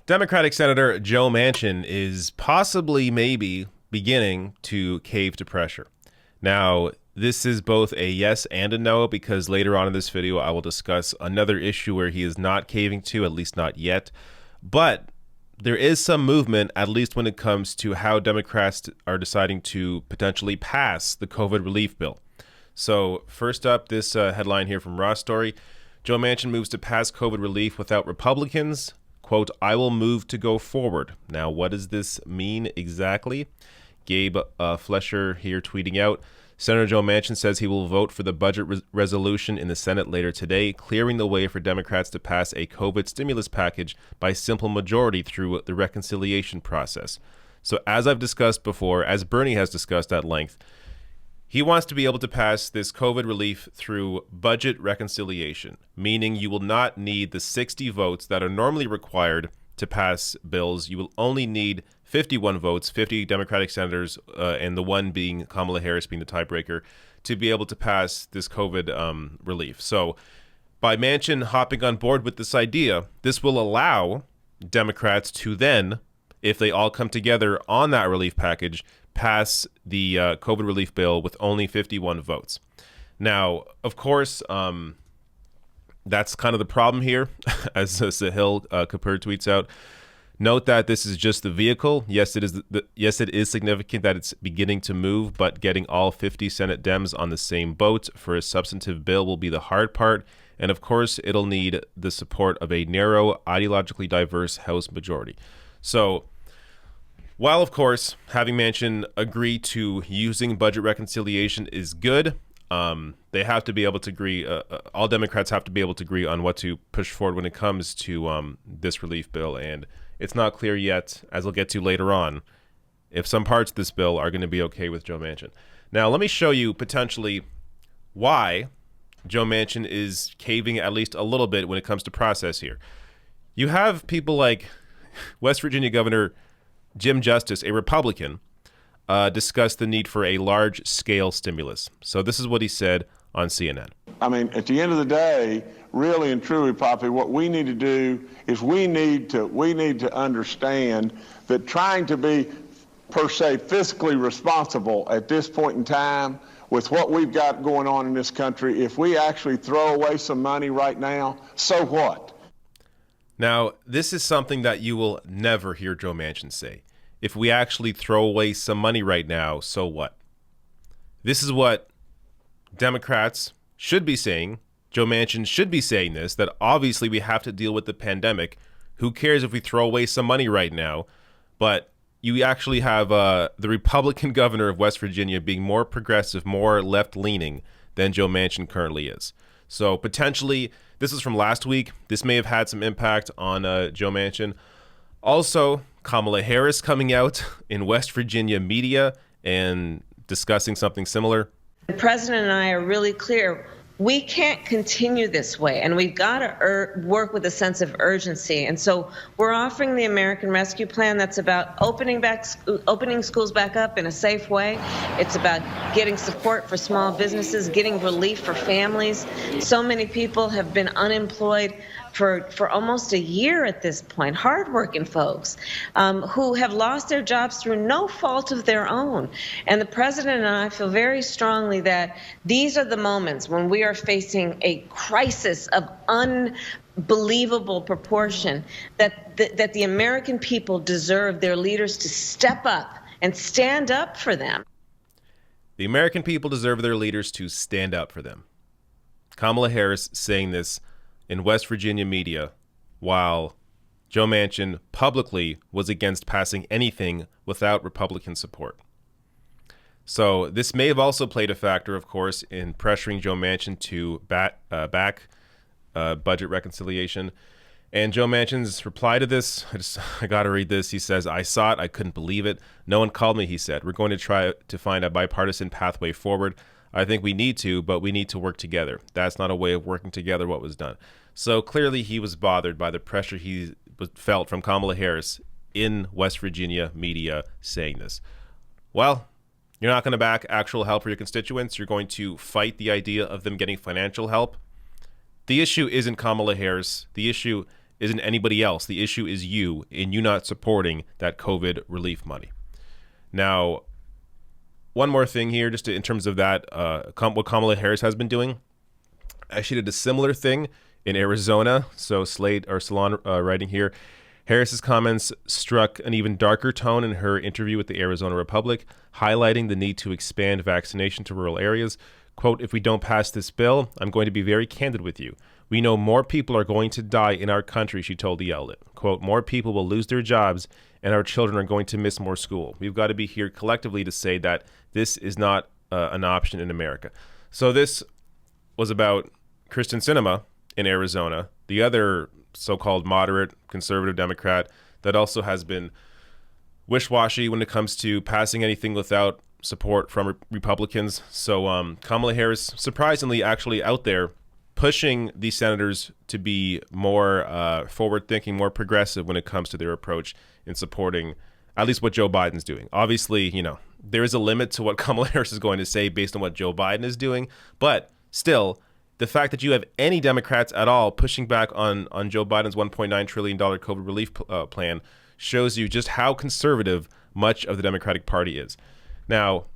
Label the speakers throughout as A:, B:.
A: Democratic Senator Joe Manchin is possibly, maybe, beginning to cave to pressure. Now, this is both a yes and a no, because later on in this video, I will discuss another issue where he is not caving to, at least not yet. But there is some movement, at least when it comes to how Democrats are deciding to potentially pass the COVID relief bill. So first up, this headline here from Raw Story. Joe Manchin moves to pass COVID relief without Republicans. Quote, I will move to go forward. Now, what does this mean exactly? Gabe Flesher here tweeting out, Senator Joe Manchin says he will vote for the budget resolution in the Senate later today, clearing the way for Democrats to pass a COVID stimulus package by simple majority through the reconciliation process. So as I've discussed before, as Bernie has discussed at length, he wants to be able to pass this COVID relief through budget reconciliation, meaning you will not need the 60 votes that are normally required to pass bills. You will only need 51 votes, 50 Democratic senators, and the one being Kamala Harris being the tiebreaker, to be able to pass this COVID relief. So by Manchin hopping on board with this idea, this will allow Democrats to then, if they all come together on that relief package, pass the COVID relief bill with only 51 votes. Now, of course, that's kind of the problem here, as Sahil Kapoor tweets out. Note that this is just the vehicle. Yes, it is significant that it's beginning to move, but getting all 50 Senate Dems on the same boat for a substantive bill will be the hard part. And of course, it'll need the support of a narrow, ideologically diverse House majority. So, while, of course, having Manchin agree to using budget reconciliation is good, they have to be able to agree, all Democrats have to be able to agree on what to push forward when it comes to this relief bill. And it's not clear yet, as we'll get to later on, if some parts of this bill are going to be okay with Joe Manchin. Now, let me show you potentially why Joe Manchin is caving at least a little bit when it comes to process here. You have people like West Virginia Governor Jim Justice, a Republican, discussed the need for a large-scale stimulus. So this is what he said on CNN.
B: I mean, at the end of the day, really and truly, Poppy, what we need to do is we need to understand that trying to be, per se, fiscally responsible at this point in time with what we've got going on in this country, if we actually throw away some money right now, so what?
A: Now, this is something that you will never hear Joe Manchin say. If we actually throw away some money right now, so what? This is what Democrats should be saying. Joe Manchin should be saying this, that obviously we have to deal with the pandemic. Who cares if we throw away some money right now? But you actually have the Republican governor of West Virginia being more progressive, more left-leaning than Joe Manchin currently is. So potentially, this is from last week. This may have had some impact on Joe Manchin. Also, Kamala Harris coming out in West Virginia media and discussing something similar.
C: The president and I are really clear. We can't continue this way, and we've got to work with a sense of urgency. And so we're offering the American Rescue Plan that's about opening schools back up in a safe way. It's about getting support for small businesses, getting relief for families. So many people have been unemployed for almost a year at this point, hardworking folks who have lost their jobs through no fault of their own. And the president and I feel very strongly that these are the moments when we are facing a crisis of unbelievable proportion, that the American people deserve their leaders to step up and stand up for them.
A: The American people deserve their leaders to stand up for them. Kamala Harris saying this in West Virginia media, while Joe Manchin publicly was against passing anything without Republican support. So this may have also played a factor, of course, in pressuring Joe Manchin to back budget reconciliation. And Joe Manchin's reply to this, I got to read this. He says, I saw it. I couldn't believe it. No one called me, he said. We're going to try to find a bipartisan pathway forward. I think we need to, but we need to work together. That's not a way of working together what was done. So clearly he was bothered by the pressure he felt from Kamala Harris in West Virginia media saying this. Well, you're not going to back actual help for your constituents. You're going to fight the idea of them getting financial help. The issue isn't Kamala Harris. The issue isn't anybody else. The issue is you and you not supporting that COVID relief money. Now, one more thing here, just in terms of that, what Kamala Harris has been doing. She did a similar thing in Arizona. So Salon writing here, Harris's comments struck an even darker tone in her interview with the Arizona Republic, highlighting the need to expand vaccination to rural areas. Quote, if we don't pass this bill, I'm going to be very candid with you. We know more people are going to die in our country, she told the outlet. Quote, more people will lose their jobs and our children are going to miss more school. We've got to be here collectively to say that this is not an option in America. So this was about Kyrsten Sinema in Arizona, the other so-called moderate conservative Democrat that also has been wish-washy when it comes to passing anything without support from Republicans. So Kamala Harris, surprisingly, actually out there pushing these senators to be more forward-thinking, more progressive when it comes to their approach in supporting at least what Joe Biden's doing. Obviously, there is a limit to what Kamala Harris is going to say based on what Joe Biden is doing, but still, the fact that you have any Democrats at all pushing back on Joe Biden's $1.9 trillion COVID relief plan shows you just how conservative much of the Democratic Party is. Now,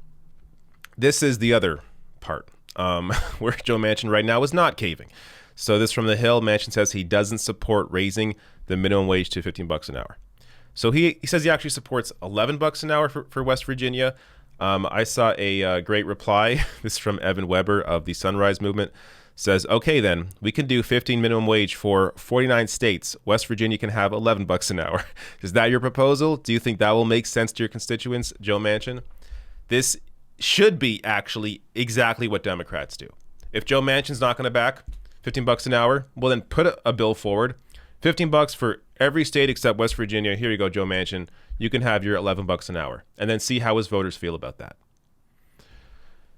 A: this is the other part where Joe Manchin right now is not caving. So this from The Hill, Manchin says he doesn't support raising the minimum wage to $15 an hour. So he says he actually supports $11 an hour for West Virginia. I saw a great reply. This is from Evan Weber of the Sunrise Movement. Says, okay, then we can do 15 minimum wage for 49 states. West Virginia can have $11 an hour. Is that your proposal? Do you think that will make sense to your constituents, Joe Manchin? This should be actually exactly what Democrats do. If Joe Manchin's not going to back $15 an hour, well then put a bill forward. $15 for every state except West Virginia. Here you go, Joe Manchin. You can have your $11 an hour. And then see how his voters feel about that.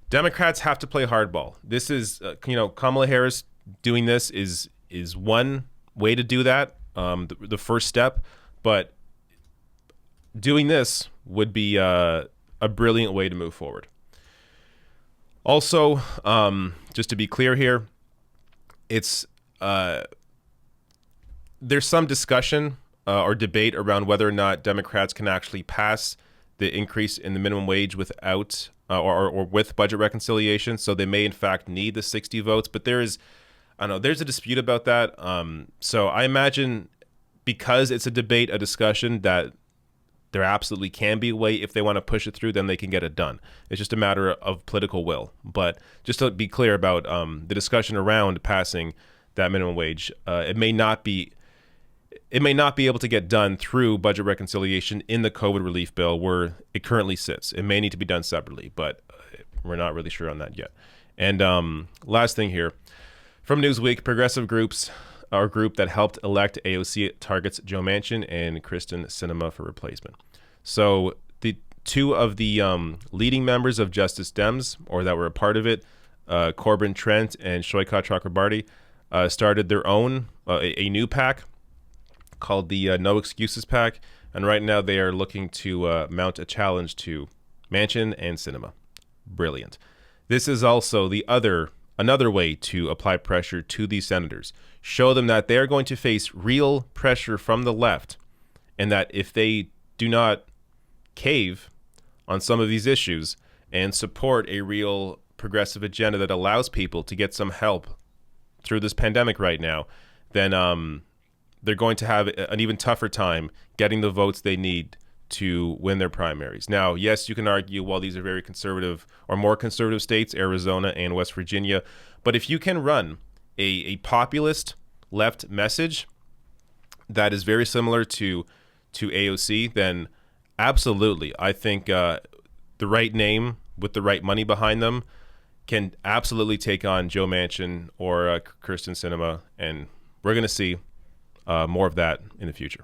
A: Democrats have to play hardball. This is, Kamala Harris doing this is one way to do that, the first step. But doing this would be a brilliant way to move forward. Also, just to be clear here, it's there's some discussion or debate around whether or not Democrats can actually pass the increase in the minimum wage without or with budget reconciliation. So they may in fact need the 60 votes, but there's a dispute about that. So I imagine because it's a debate, a discussion, that there absolutely can be a way, if they want to push it through, then they can get it done. It's just a matter of political will. But just to be clear about the discussion around passing that minimum wage, it may not be able to get done through budget reconciliation in the COVID relief bill where it currently sits. It may need to be done separately, but we're not really sure on that yet. And last thing here, from Newsweek, progressive groups, our group that helped elect AOC targets Joe Manchin and Kyrsten Sinema for replacement. So the two of the leading members of Justice Dems, or that were a part of it, Corbin Trent and Shoykat Chakrabarti, started their own, a new PAC called the No Excuses PAC. And right now they are looking to mount a challenge to Manchin and Sinema. Brilliant. This is also another way to apply pressure to these senators. Show them that they're going to face real pressure from the left, and that if they do not cave on some of these issues and support a real progressive agenda that allows people to get some help through this pandemic right now, then they're going to have an even tougher time getting the votes they need to win their primaries. Now, yes, you can argue, well, these are very conservative or more conservative states, Arizona and West Virginia. But if you can run a populist left message that is very similar to AOC, then absolutely, I think the right name with the right money behind them can absolutely take on Joe Manchin or Kyrsten Sinema. And we're going to see more of that in the future.